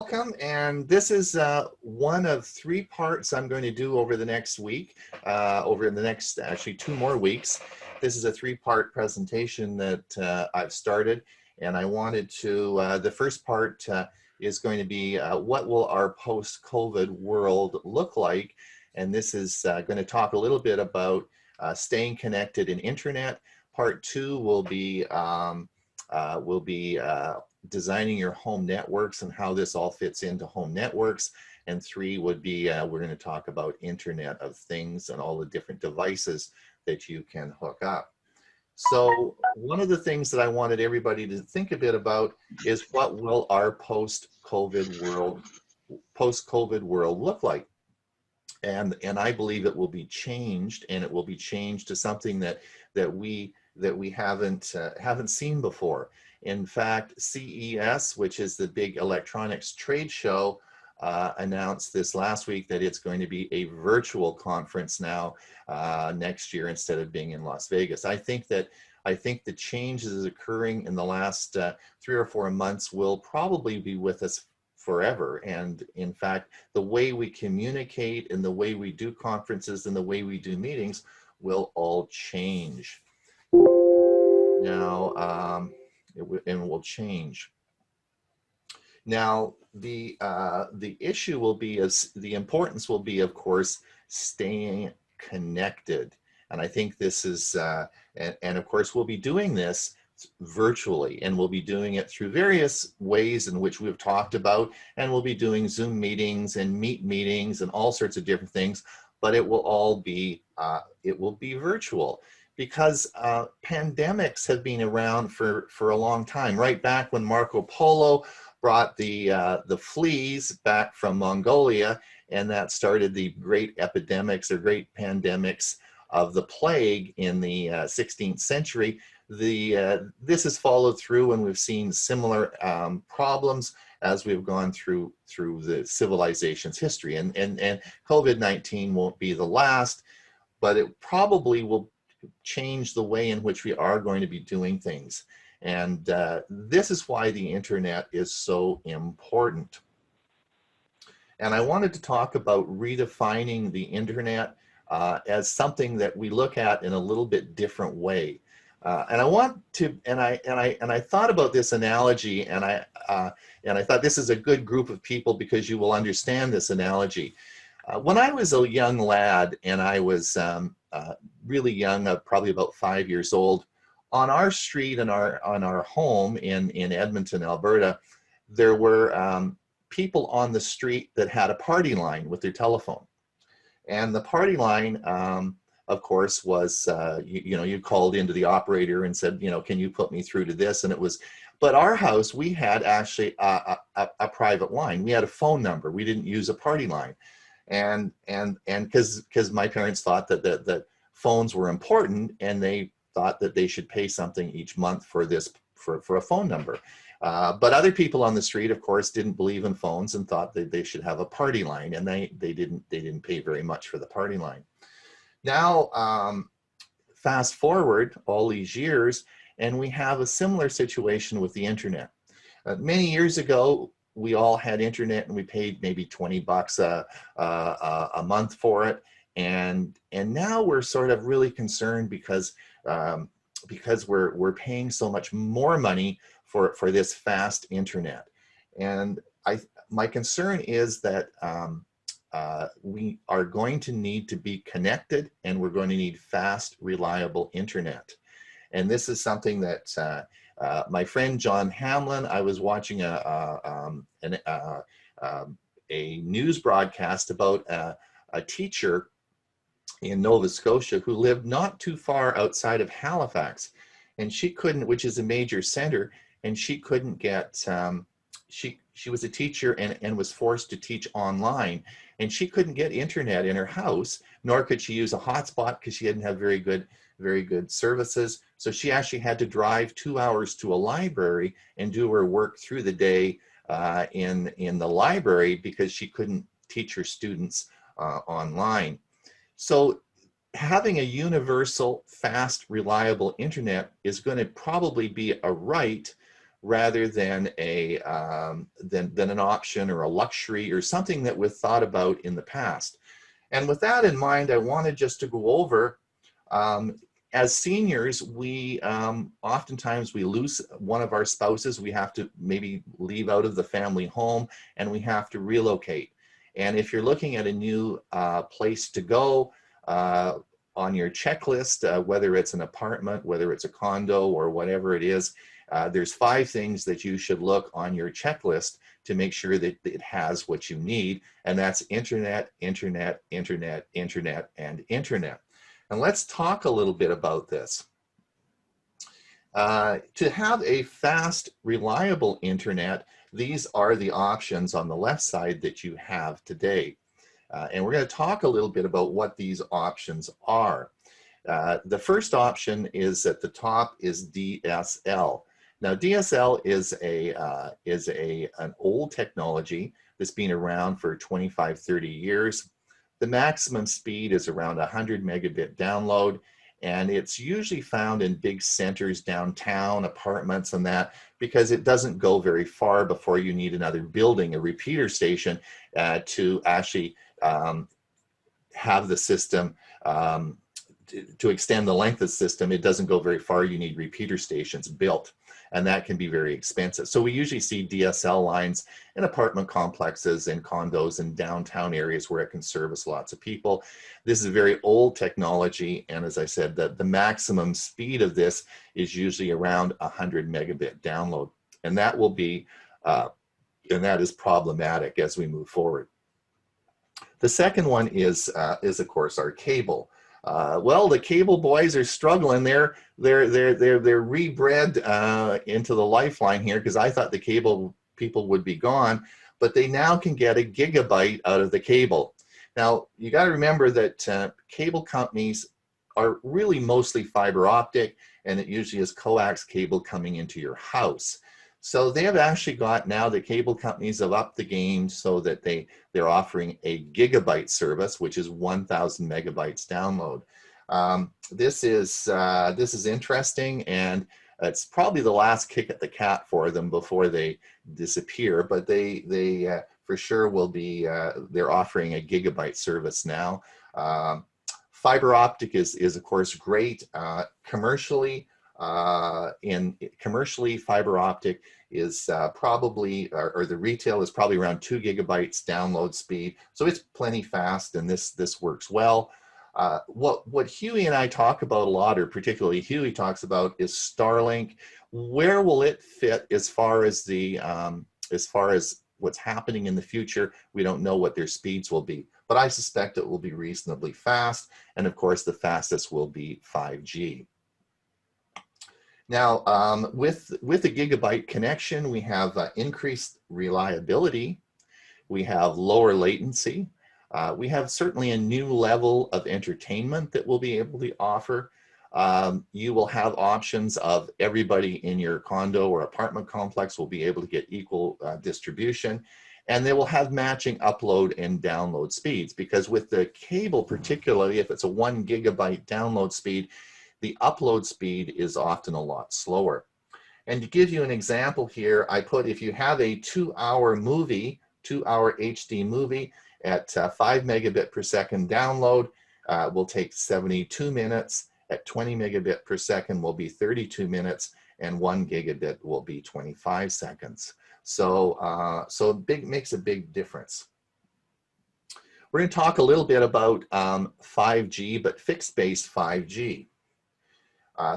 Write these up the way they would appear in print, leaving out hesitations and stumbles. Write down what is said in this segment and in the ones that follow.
Welcome, and this is one of three parts I'm going to do over the next week, over the next actually 2 more weeks. This is a three-part presentation that I've started, and I wanted to, the first part is going to be what will our post-COVID world look like, and this is going to talk a little bit about staying connected in internet. Part two will be designing your home networks and how this all fits into home networks. And three would be, we're going to talk about Internet of Things and all the different devices that you can hook up. So one of the things that I wanted everybody to think a bit about is what will our post-COVID world look like? And I believe it will be changed, and it will be changed to something that we haven't seen before. In fact, CES, which is the big electronics trade show, announced this last week that it's going to be a virtual conference now next year instead of being in Las Vegas. I think the changes occurring in the last 3 or 4 months will probably be with us forever. And in fact, the way we communicate and the way we do conferences and the way we do meetings will all change. Now, and will change. Now, the issue will be, the importance will be, of course, staying connected. And I think this is, and of course, we'll be doing this virtually, and we'll be doing it through various ways in which we've talked about, and we'll be doing Zoom meetings and Meet meetings and all sorts of different things, but it will all be, virtual. Because pandemics have been around for a long time. Right back when Marco Polo brought the fleas back from Mongolia, and that started the great epidemics or great pandemics of the plague in the 16th century. This has followed through, and we've seen similar problems as we've gone through the civilization's history. And COVID-19 won't be the last, but it probably will change the way in which we are going to be doing things. And this is why the internet is so important. And I wanted to talk about redefining the internet as something that we look at in a little bit different way. And I want to, and I thought about this analogy, and I thought this is a good group of people because you will understand this analogy. When I was a young lad, and I was really young, probably about 5 years old, on our street and on our home in Edmonton, Alberta, there were people on the street that had a party line with their telephone. And the party line, of course, was, you called into the operator and said, can you put me through to this? And it was, but our house, we had actually a private line. We had a phone number. We didn't use a party line. And because my parents thought that phones were important, and they thought that they should pay something each month for a phone number. But other people on the street, of course, didn't believe in phones and thought that they should have a party line, and they didn't pay very much for the party line. Now, fast forward all these years, and we have a similar situation with the internet. Many years ago, we all had internet, and we paid maybe $20 a month for it. And now we're sort of really concerned because we're paying so much more money for this fast internet. And my concern is that we are going to need to be connected, and we're going to need fast, reliable internet. And this is something that my friend John Hamlin, I was watching a news broadcast about a teacher in Nova Scotia who lived not too far outside of Halifax, and she couldn't, which is a major center, and she couldn't get, she was a teacher and was forced to teach online, and she couldn't get internet in her house, nor could she use a hotspot because she didn't have very good services. So she actually had to drive 2 hours to a library and do her work through the day in the library because she couldn't teach her students online. So having a universal, fast, reliable internet is going to probably be a right, rather than than an option or a luxury or something that was thought about in the past. And with that in mind, I wanted just to go over, as seniors, we oftentimes we lose one of our spouses. We have to maybe leave out of the family home and we have to relocate. And if you're looking at a new place to go, on your checklist, whether it's an apartment, whether it's a condo, or whatever it is, there's 5 things that you should look on your checklist to make sure that it has what you need, and that's internet, internet, internet, internet, and internet. And let's talk a little bit about this. To have a fast, reliable internet, these are the options on the left side that you have today. And we're going to talk a little bit about what these options are. The first option is at the top is DSL. Now, DSL is an old technology that's been around for 25, 30 years. The maximum speed is around 100 megabit download, and it's usually found in big centers downtown, apartments and that, because it doesn't go very far before you need another building, a repeater station, to actually have the system, to extend the length of the system. It doesn't go very far. You need repeater stations built, and that can be very expensive. So we usually see DSL lines in apartment complexes and condos in downtown areas where it can service lots of people. This is a very old technology, and as I said, the maximum speed of this is usually around 100 megabit download, and that will be, and that is problematic as we move forward. The second one is of course our cable. Well, the cable boys are struggling. They're rebred into the lifeline here, because I thought the cable people would be gone, but they now can get a gigabyte out of the cable. Now, you got to remember that cable companies are really mostly fiber optic, and it usually is coax cable coming into your house. So they have actually got, now the cable companies have upped the game so that they're offering a gigabyte service, which is 1,000 megabytes download. This is interesting, and it's probably the last kick at the cat for them before they disappear, but they for sure will be, they're offering a gigabyte service now. Fiber optic is of course great. Commercially, fiber optic is probably, or the retail is probably around 2 gigabytes download speed. So it's plenty fast, and this works well. What Huey and I talk about a lot, or particularly Huey talks about, is Starlink. Where will it fit as far as what's happening in the future? We don't know what their speeds will be, but I suspect it will be reasonably fast. And of course, the fastest will be 5G. Now, with a gigabyte connection, we have increased reliability. We have lower latency. We have certainly a new level of entertainment that we'll be able to offer. You will have options of everybody in your condo or apartment complex will be able to get equal distribution, and they will have matching upload and download speeds, because with the cable, particularly if it's a 1 gigabyte download speed, the upload speed is often a lot slower. And to give you an example here, I put, if you have a 2-hour movie, 2-hour HD movie at 5 megabit per second download, will take 72 minutes. At 20 megabit per second will be 32 minutes, and 1 gigabit will be 25 seconds. So, makes a big difference. We're going to talk a little bit about 5G, but fixed-base 5G.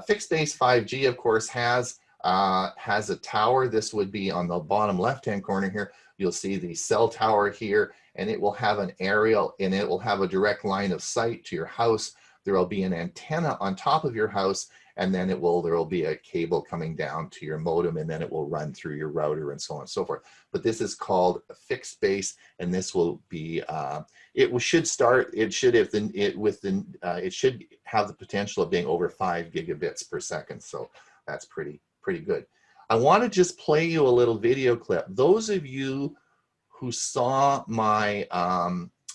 Fixed-base 5G, of course, has a tower. This would be on the bottom left-hand corner here. You'll see the cell tower here, and it will have an aerial, and it will have a direct line of sight to your house. There will be an antenna on top of your house, and then there will be a cable coming down to your modem, and then it will run through your router and so on and so forth. But this is called a fixed base, and this will be, it should have the potential of being over 5 gigabits per second. So that's pretty good. I want to just play you a little video clip. Those of you who saw my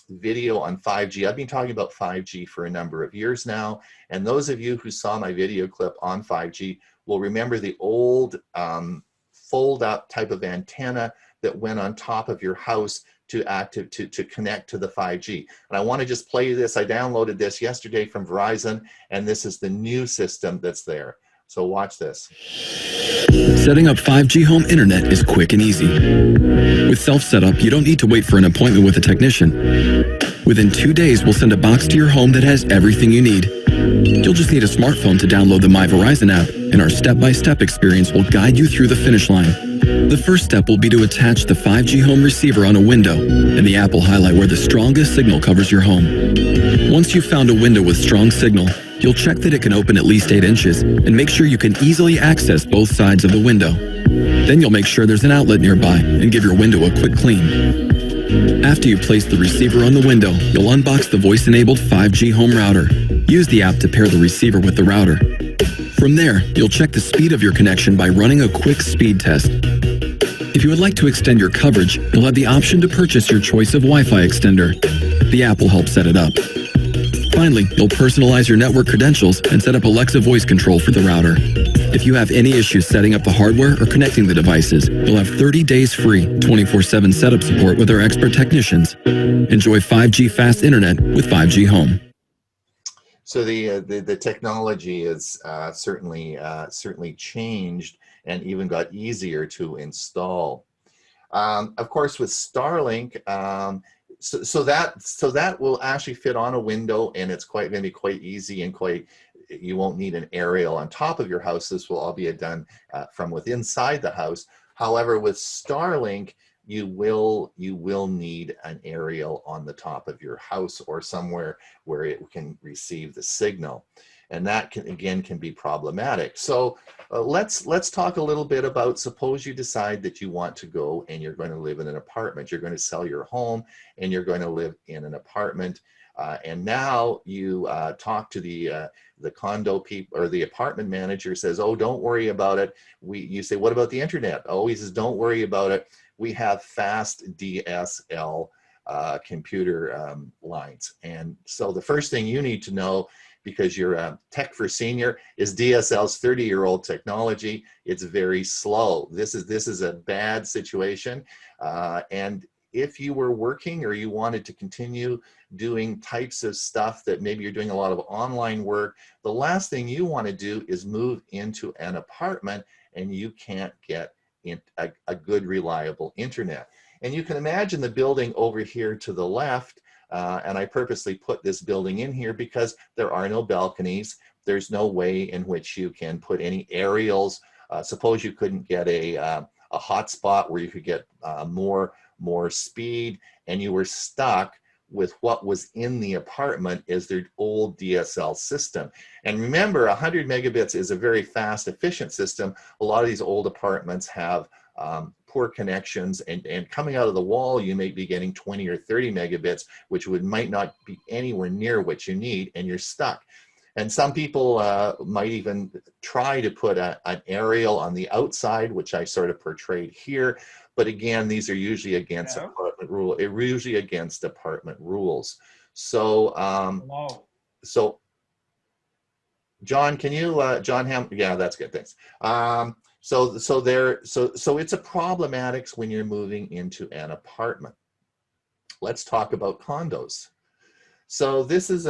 video on 5G, I've been talking about 5G for a number of years now, and those of you who saw my video clip on 5G will remember the old fold up type of antenna that went on top of your house to connect to the 5G. And I want to just play this. I downloaded this yesterday from Verizon, and this is the new system that's there. So watch this. Setting up 5G home internet is quick and easy. With self-setup, you don't need to wait for an appointment with a technician. Within 2 days, we'll send a box to your home that has everything you need. You'll just need a smartphone to download the My Verizon app, and our step-by-step experience will guide you through the finish line. The first step will be to attach the 5G home receiver on a window, and the app will highlight where the strongest signal covers your home. Once you've found a window with strong signal, you'll check that it can open at least 8 inches and make sure you can easily access both sides of the window. Then you'll make sure there's an outlet nearby and give your window a quick clean. After you place the receiver on the window, you'll unbox the voice-enabled 5G home router. Use the app to pair the receiver with the router. From there, you'll check the speed of your connection by running a quick speed test. If you would like to extend your coverage, you'll have the option to purchase your choice of Wi-Fi extender. The app will help set it up. Finally, you'll personalize your network credentials and set up Alexa voice control for the router. If you have any issues setting up the hardware or connecting the devices, you'll have 30 days free, 24/7 setup support with our expert technicians. Enjoy 5G fast internet with 5G Home. So the technology is certainly changed and even got easier to install. Of course, with Starlink, so that will actually fit on a window, and it's going to be quite easy and you won't need an aerial on top of your house. This will all be done from within inside the house. However, with Starlink, you will need an aerial on the top of your house or somewhere where it can receive the signal, and that can be problematic. So let's talk a little bit about, suppose you decide that you want to go and you're going to live in an apartment. You're going to sell your home and you're going to live in an apartment, and now you talk to the condo people, or the apartment manager says, oh, don't worry about it. You say, what about the internet? Oh, he says, don't worry about it. We have fast DSL computer lines. And so the first thing you need to know, because you're a Tech for Senior, is DSL's 30-year-old technology. It's very slow. This is a bad situation. And if you were working or you wanted to continue doing types of stuff that maybe you're doing a lot of online work, the last thing you want to do is move into an apartment and you can't get a good, reliable internet. And you can imagine the building over here to the left, and I purposely put this building in here because there are no balconies. There's no way in which you can put any aerials. Suppose you couldn't get a hotspot where you could get more speed, and you were stuck with what was in the apartment as their old DSL system. And remember, 100 megabits is a very fast, efficient system. A lot of these old apartments have poor connections, and coming out of the wall, you may be getting 20 or 30 megabits, which might not be anywhere near what you need, and you're stuck. And some people might even try to put an aerial on the outside, which I sort of portrayed here. But again, these are usually against apartment rule. It usually against apartment rules. So, so John, can you, John Ham? Yeah, that's good. Thanks. So it's a problematic when you're moving into an apartment. Let's talk about condos. So this is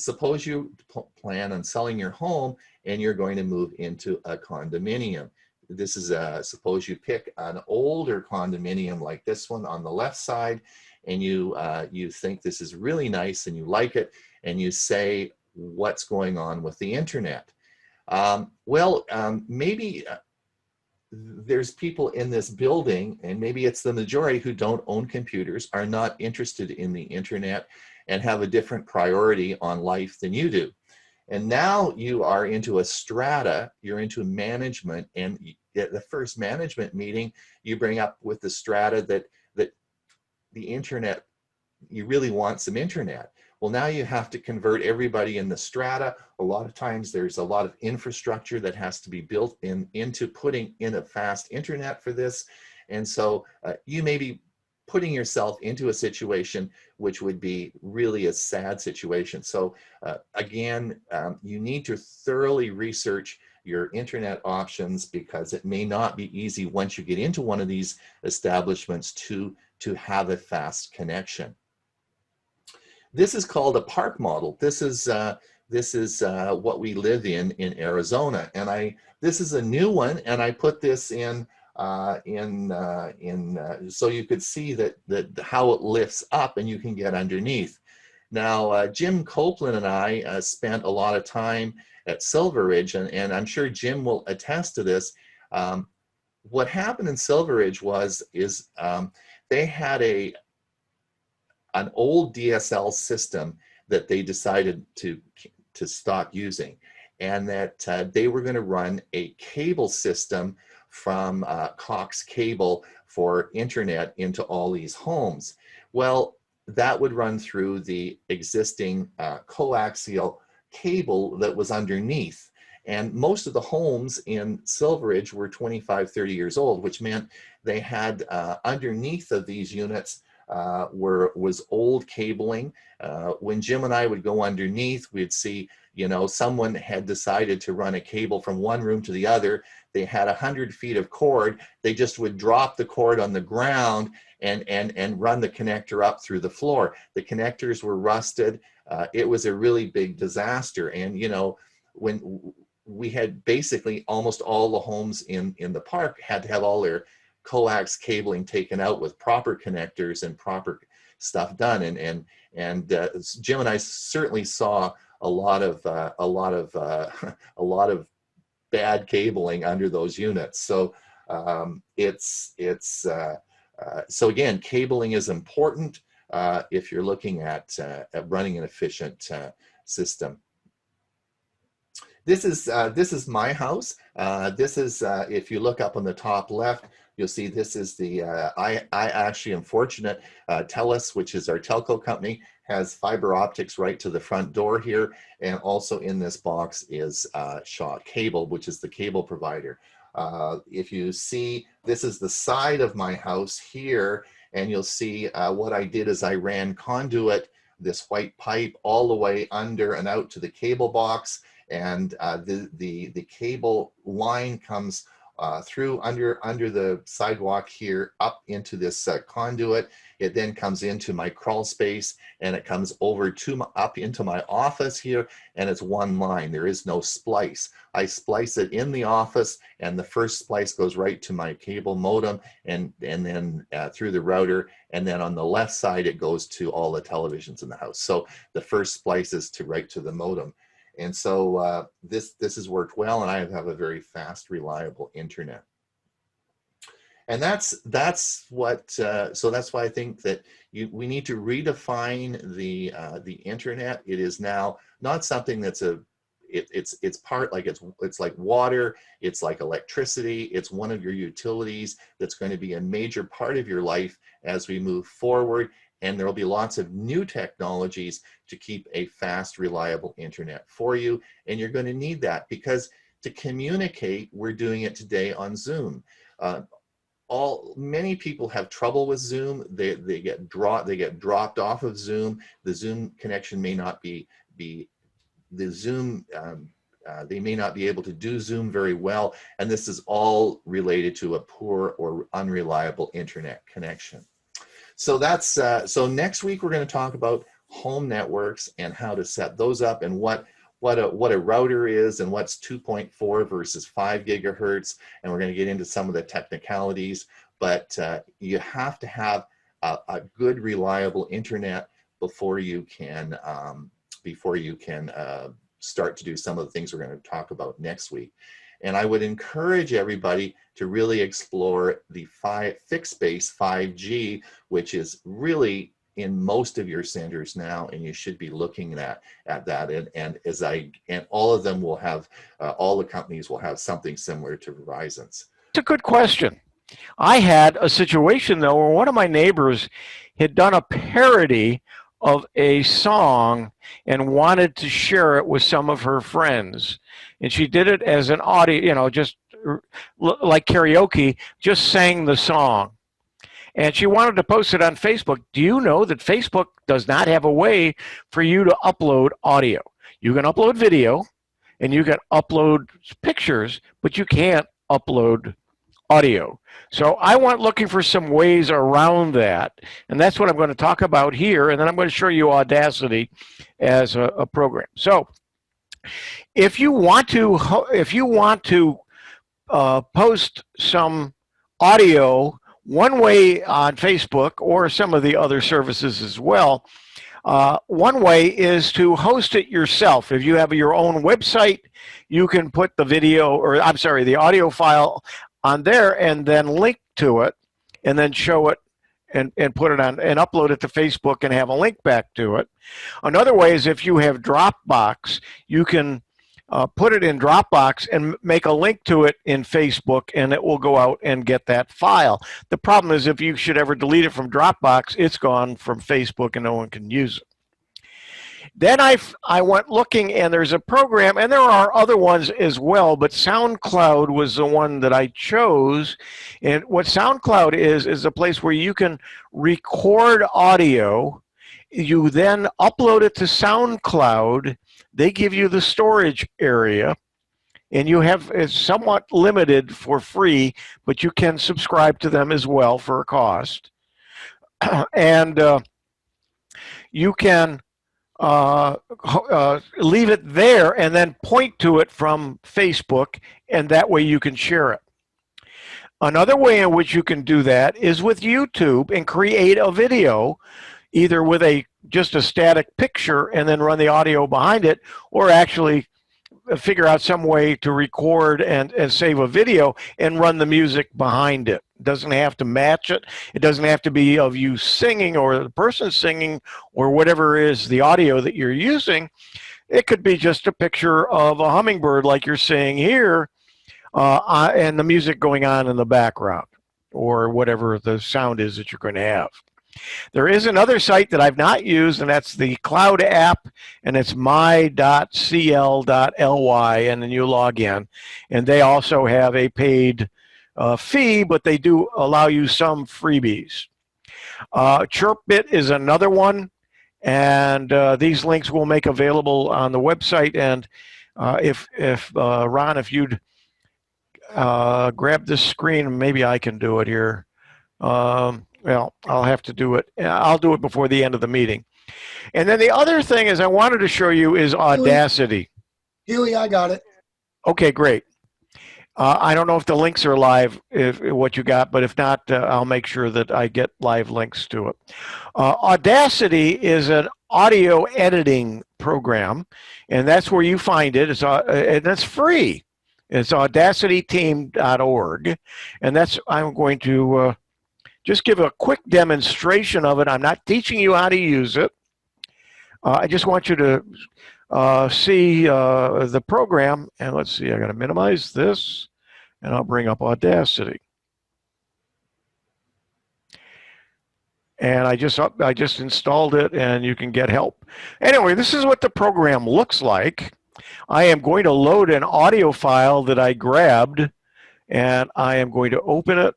suppose you plan on selling your home and you're going to move into a condominium. This is suppose you pick an older condominium like this one on the left side, and you think this is really nice and you like it, and you say, what's going on with the internet? Maybe there's people in this building, and maybe it's the majority who don't own computers, are not interested in the internet, and have a different priority on life than you do. And now you are into a strata, you're into management, and at the first management meeting, you bring up with the strata that the internet, you really want some internet. Well, now you have to convert everybody in the strata. A lot of times there's a lot of infrastructure that has to be built into putting in a fast internet for this. And so you may be putting yourself into a situation which would be really a sad situation. So again, you need to thoroughly research your internet options, because it may not be easy once you get into one of these establishments to have a fast connection. This is called a park model. This is what we live in Arizona, and this is a new one, and I put this in so you could see that how it lifts up and you can get underneath. Now, Jim Copeland and I spent a lot of time at Silver Ridge, and I'm sure Jim will attest to this. What happened in Silver Ridge is they had an old DSL system that they decided to stop using, and that they were going to run a cable system from Cox Cable for internet into all these homes. Well, that would run through the existing coaxial cable that was underneath. And most of the homes in Silver Ridge were 25, 30 years old, which meant they had underneath of these units was old cabling. When Jim and I would go underneath, we'd see, you know, someone had decided to run a cable from one room to the other. They had 100 feet of cord. They just would drop the cord on the ground and run the connector up through the floor. The connectors were rusted. It was a really big disaster. And, you know, when we had basically almost all the homes in the park had to have all their coax cabling taken out with proper connectors and proper stuff done. And Jim and I certainly saw a lot of bad cabling under those units. So so again, cabling is important if you're looking at running an efficient system. This is my house. This is if you look up on the top left, you'll see this is the I actually am fortunate. TELUS, which is our telco company, has fiber optics right to the front door here, and also in this box is Shaw Cable, which is the cable provider. If you see, this is the side of my house here, and you'll see what I did is I ran conduit, this white pipe, all the way under and out to the cable box, and the cable line comes through under the sidewalk here up into this conduit. It then comes into my crawl space, and it comes over up into my office here, and it's one line. There is no splice. I splice it in the office, and the first splice goes right to my cable modem, and then through the router, and then on the left side it goes to all the televisions in the house. So the first splice is right to the modem. And so this has worked well, and I have a very fast, reliable internet. And that's what. So that's why I think that we need to redefine the internet. It is now not something that's it's part, like it's like water. It's like electricity. It's one of your utilities that's going to be a major part of your life as we move forward. And there will be lots of new technologies to keep a fast, reliable internet for you. And you're going to need that, because to communicate, we're doing it today on Zoom. Many people have trouble with Zoom. They get dropped off of Zoom. The Zoom connection may not be the Zoom. They may not be able to do Zoom very well, and this is all related to a poor or unreliable internet connection. So that's so next week we're going to talk about home networks and how to set those up, and what a router is, and what's 2.4 versus 5 gigahertz, and we're going to get into some of the technicalities. But you have to have a good, reliable internet before you can start to do some of the things we're going to talk about next week. And I would encourage everybody to really explore the fixed base 5G, which is really in most of your centers now, and you should be looking at that. And all of them will have, all the companies will have something similar to Verizon's. It's a good question. I had a situation though where one of my neighbors had done a parody of a song and wanted to share it with some of her friends. And she did it as an audio, just like karaoke, just sang the song. and she wanted to post it on Facebook. Do you know that Facebook does not have a way for you to upload audio? You can upload video and you can upload pictures, but you can't upload audio. So I went looking for some ways around that, and that's what I'm going to talk about here, and then I'm going to show you Audacity as a program. So if you want to post some audio one way on Facebook or some of the other services as well, one way is to host it yourself. If you have your own website, you can put the video, or I'm sorry, the audio file on there and then link to it and then show it and put it on and upload it to Facebook and have a link back to it. Another way is if you have Dropbox, you can put it in Dropbox and make a link to it in Facebook, and it will go out and get that file. The problem is if you should ever delete it from Dropbox, it's gone from Facebook and no one can use it. Then I went looking, and there's a program, and there are other ones as well, but SoundCloud was the one that I chose. And what SoundCloud is a place where you can record audio. You then upload it to SoundCloud. They give you the storage area, and you have, it's somewhat limited for free, but you can subscribe to them as well for a cost. And you can leave it there and then point to it from Facebook, and that way you can share it. Another way in which you can do that is with YouTube and create a video, either with just a static picture and then run the audio behind it, or actually figure out some way to record and save a video and run the music behind it. It doesn't have to match it. It doesn't have to be of you singing or the person singing or whatever is the audio that you're using. It could be just a picture of a hummingbird like you're seeing here, and the music going on in the background, or whatever the sound is that you're going to have. There is another site that I've not used, and that's the Cloud app, and it's my.cl.ly, and then you log in. And they also have a paid fee, but they do allow you some freebies. ChirpBit is another one, and these links we'll make available on the website. And if Ron, if you'd grab this screen, maybe I can do it here. Well, I'll have to do it. I'll do it before the end of the meeting. And then the other thing is I wanted to show you is Audacity. Huey, I got it. Okay, great. I don't know if the links are live, what you got, but if not, I'll make sure that I get live links to it. Audacity is an audio editing program, and that's where you find it. And that's free. It's audacityteam.org, and I'm going to just give a quick demonstration of it. I'm not teaching you how to use it. I just want you to see the program. And let's see, I got to minimize this, and I'll bring up Audacity. And I just installed it, and you can get help. Anyway, this is what the program looks like. I am going to load an audio file that I grabbed, and I am going to open it.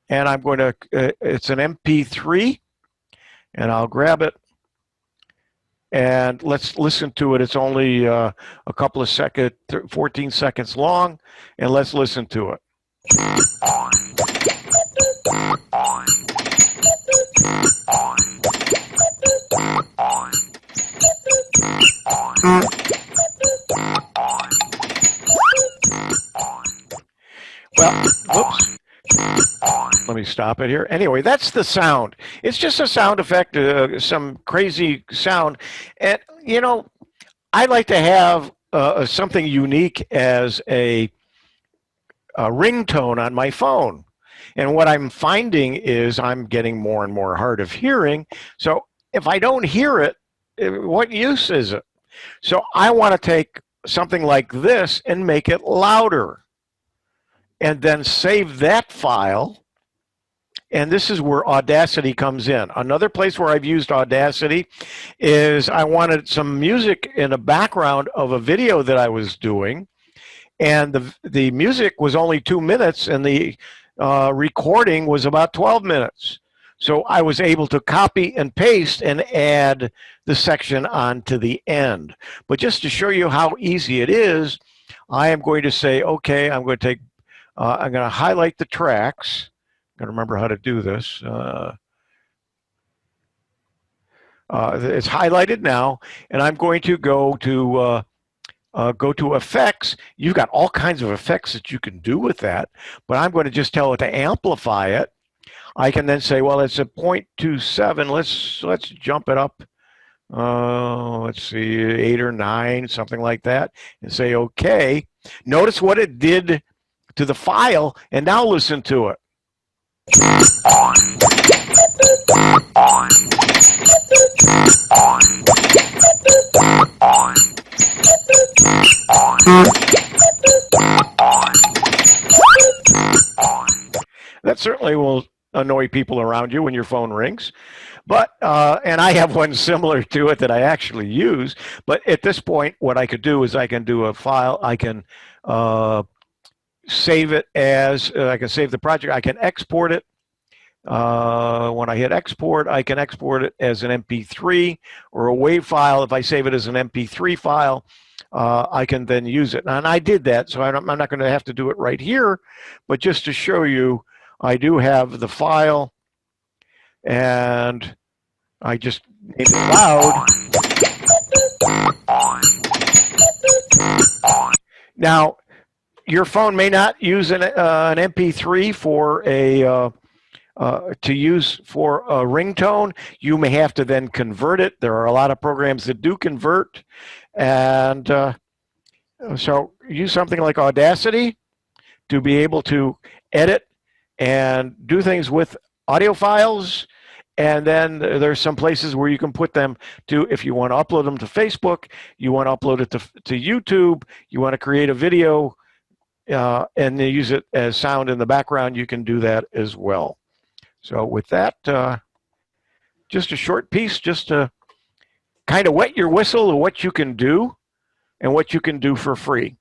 And I'm going to, it's an MP3, and I'll grab it. And let's listen to it. It's only a couple of seconds, 14 seconds long, and let's listen to it. Well, whoops. Let me stop it here. Anyway, that's the sound. It's just a sound effect, some crazy sound. And, you know, I like to have something unique as a ringtone on my phone. And what I'm finding is I'm getting more and more hard of hearing. So if I don't hear it, what use is it? So I want to take something like this and make it louder, and then save that file. And this is where Audacity comes in. Another place where I've used Audacity is I wanted some music in the background of a video that I was doing, and the music was only 2 minutes, and the recording was about 12 minutes. So I was able to copy and paste and add the section onto the end. But just to show you how easy it is, I am going to say, okay, I'm going to highlight the tracks. I'm going to remember how to do this. It's highlighted now, and I'm going to go to effects. You've got all kinds of effects that you can do with that, but I'm going to just tell it to amplify it. I can then say, well, it's a 0.27. Let's jump it up. Let's see, 8 or 9, something like that, and say okay. Notice what it did to the file, and now listen to it. That certainly will annoy people around you when your phone rings. But, and I have one similar to it that I actually use. But at this point, what I could do is I can do a file. I can save it as, I can save the project. I can export it. When I hit export, I can export it as an MP3 or a WAV file. If I save it as an MP3 file, I can then use it. And I did that, so I'm not going to have to do it right here. But just to show you, I do have the file, and I just named it loud. Now, your phone may not use an MP3 for to use for a ringtone. You may have to then convert it. There are a lot of programs that do convert, and so use something like Audacity to be able to edit and do things with audio files. And then there's some places where you can put them to, if you want to upload them to Facebook, you want to upload it to YouTube, you want to create a video and then use it as sound in the background, you can do that as well. So with that, just a short piece just to kind of wet your whistle of what you can do and what you can do for free.